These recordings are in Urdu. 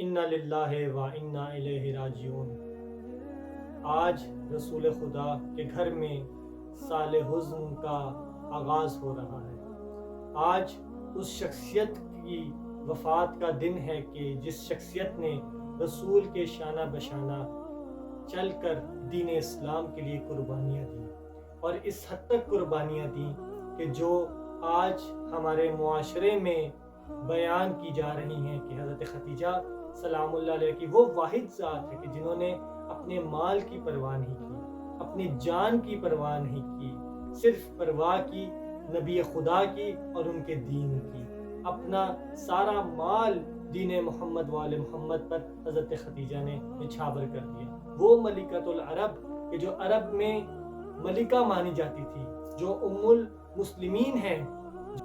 انا للہ و انا الیہ راجعون۔ آج رسول خدا کے گھر میں سال حزن کا آغاز ہو رہا ہے۔ آج اس شخصیت کی وفات کا دن ہے کہ جس شخصیت نے رسول کے شانہ بشانہ چل کر دین اسلام کے لیے قربانیاں دیں، اور اس حد تک قربانیاں دیں کہ جو آج ہمارے معاشرے میں بیان کی جا رہی ہیں کہ حضرت خدیجہ سلام اللہ علیہ کی وہ واحد ذات ہے کہ جنہوں نے اپنے مال کی پرواہ نہیں کی، اپنی جان کی پرواہ نہیں کی، صرف پرواہ کی نبی خدا کی اور ان کے دین کی۔ اپنا سارا مال دین محمد وآل محمد پر حضرت خدیجہ نے نچھاور کر دیا۔ وہ ملکۃ العرب کہ جو عرب میں ملکہ مانی جاتی تھی، جو ام المسلمین ہیں،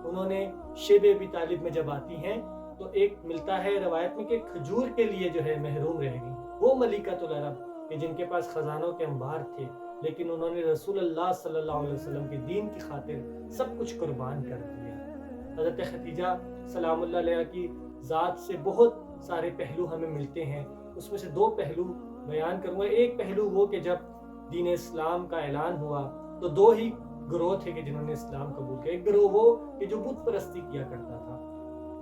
انہوں نے شیب ابی طالب میں جب آتی ہیں تو ایک ملتا ہے روایت میں کہ کھجور کے لیے جو ہے محروم رہ گئی۔ وہ ملکۃ العرب کہ جن کے پاس خزانوں کے انبار تھے، لیکن انہوں نے رسول اللہ صلی اللہ علیہ وسلم کے دین کی خاطر سب کچھ قربان کر دیا۔ حضرت خدیجہ سلام اللہ علیہ کی ذات سے بہت سارے پہلو ہمیں ملتے ہیں، اس میں سے دو پہلو بیان کروں گا۔ ایک پہلو وہ کہ جب دین اسلام کا اعلان ہوا تو دو ہی گروہ تھے کہ جنہوں نے اسلام قبول کیا۔ ایک گروہ وہ کہ جو بت پرستی کیا کرتا تھا،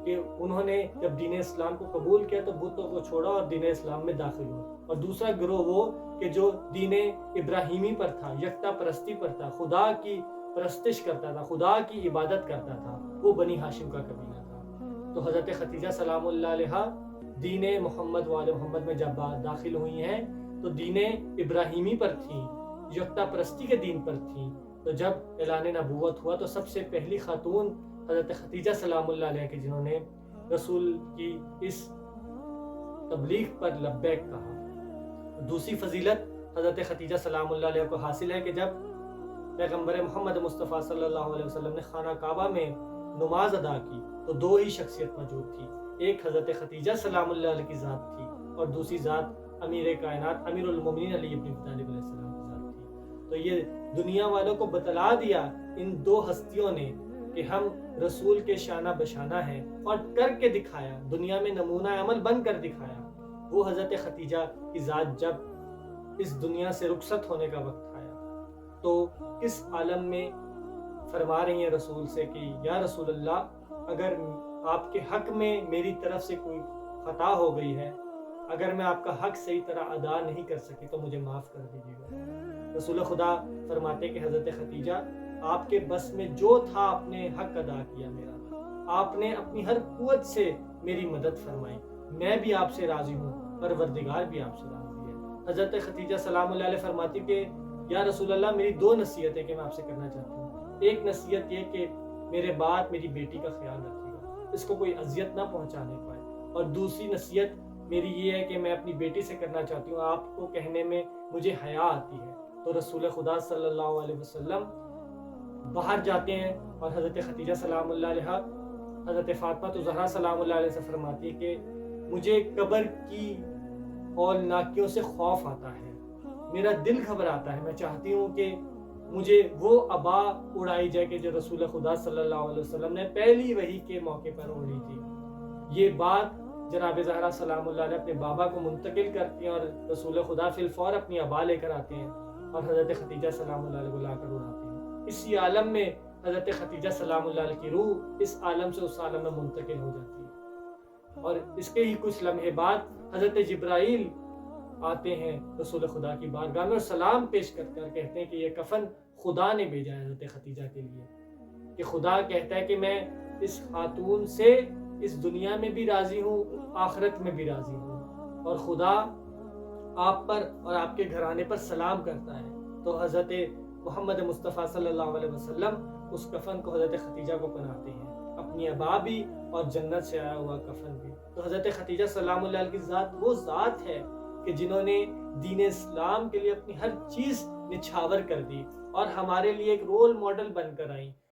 کہ انہوں نے جب دین اسلام کو قبول کیا تو بتوں کو چھوڑا اور دین اسلام میں داخل ہوئے۔ اور دوسرا گروہ وہ کہ جو دین ابراہیمی پر تھا، یکتا پرستی پر تھا، خدا کی پرستش کرتا تھا، خدا کی عبادت کرتا تھا، وہ بنی ہاشم کا قبیلہ تھا۔ تو حضرت خدیجہ سلام اللہ علیہ دین محمد وآل محمد میں جب داخل ہوئی ہیں تو دین ابراہیمی پر تھیں، یکتا پرستی کے دین پر تھیں۔ تو جب اعلان نبوت ہوا تو سب سے پہلی خاتون حضرت خدیجہ سلام اللہ علیہ کے جنہوں نے رسول کی اس تبلیغ پر لبیک کہا۔ دوسری فضیلت حضرت خدیجہ سلام اللہ علیہ کو حاصل ہے کہ جب پیغمبر محمد مصطفیٰ صلی اللہ علیہ وسلم نے خانہ کعبہ میں نماز ادا کی تو دو ہی شخصیت موجود تھی، ایک حضرت خدیجہ سلام اللہ علیہ کی ذات تھی اور دوسری ذات امیر کائنات امیر المومنین علی ابن ابی طالب علیہ السلام کی ذات تھی۔ تو یہ دنیا والوں کو بتلا دیا ان دو ہستیوں نے کہ ہم رسول کے شانہ بشانہ ہیں، اور کر کے دکھایا، دنیا میں نمونہ عمل بن کر دکھایا۔ وہ حضرت خدیجہ کی ذات جب اس دنیا سے رخصت ہونے کا وقت آیا تو اس عالم میں فرما رہی ہیں رسول سے کہ یا رسول اللہ، اگر آپ کے حق میں میری طرف سے کوئی خطا ہو گئی ہے، اگر میں آپ کا حق صحیح طرح ادا نہیں کر سکی تو مجھے معاف کر دیجیے گا۔ رسول خدا فرماتے کہ حضرت خدیجہ، آپ کے بس میں جو تھا آپ نے حق ادا کیا میرا، آپ نے اپنی ہر قوت سے میری مدد فرمائی، میں بھی آپ سے راضی ہوں، پروردگار بھی آپ سے راضی ہے۔ حضرت خدیجہ سلام اللہ علیہ فرماتی کہ یا رسول اللہ، میری دو نصیحتیں کہ میں آپ سے کرنا چاہتی ہوں۔ ایک نصیحت یہ کہ میرے بعد میری بیٹی کا خیال رکھیے گا، اس کو کوئی اذیت نہ پہنچانے پائے، اور دوسری نصیحت میری یہ ہے کہ میں اپنی بیٹی سے کرنا چاہتی ہوں، آپ کو کہنے میں مجھے حیا آتی ہے۔ تو رسول خدا صلی اللہ علیہ وسلم باہر جاتے ہیں اور حضرت خدیجہ سلام اللہ علیہ حضرت فاطمہ زہرا سلام اللہ علیہ سے فرماتی ہے کہ مجھے قبر کی ہولناکیوں سے خوف آتا ہے، میرا دل گھبراتا ہے، میں چاہتی ہوں کہ مجھے وہ عبا اڑائی جائے کہ جو رسول خدا صلی اللہ علیہ وسلم نے پہلی وحی کے موقع پر اوڑھی تھی۔ یہ بات جناب زہرا سلام اللہ علیہ اپنے بابا کو منتقل کرتی ہیں اور رسول خدا فی الفور اپنی عبا لے کر آتے ہیں اور حضرت خدیجہ سلام اللہ علیہ کو لا کر اڑاتے ہیں۔ اسی عالم میں حضرت خدیجہ سلام اللہ علیہ کی روح اس عالم سے اس عالم میں منتقل ہو جاتی ہے، اور اس کے ہی کچھ لمحے بعد حضرت جبرائیل آتے ہیں رسول خدا کی بارگاہ میں اور سلام پیش کر کہتے ہیں کہ یہ کفن خدا نے بھیجا ہے حضرت خدیجہ کے لیے، کہ خدا کہتا ہے کہ میں اس خاتون سے اس دنیا میں بھی راضی ہوں، آخرت میں بھی راضی ہوں، اور خدا آپ پر اور آپ کے گھرانے پر سلام کرتا ہے۔ تو حضرت محمد مصطفیٰ صلی اللہ علیہ وسلم اس کفن کو حضرت خدیجہ کو پہناتے ہیں، اپنی عبا بھی اور جنت سے آیا ہوا کفن بھی۔ تو حضرت خدیجہ سلام اللہ علیہ کی ذات وہ ذات ہے کہ جنہوں نے دین اسلام کے لیے اپنی ہر چیز نچھاور کر دی اور ہمارے لیے ایک رول ماڈل بن کر آئیں۔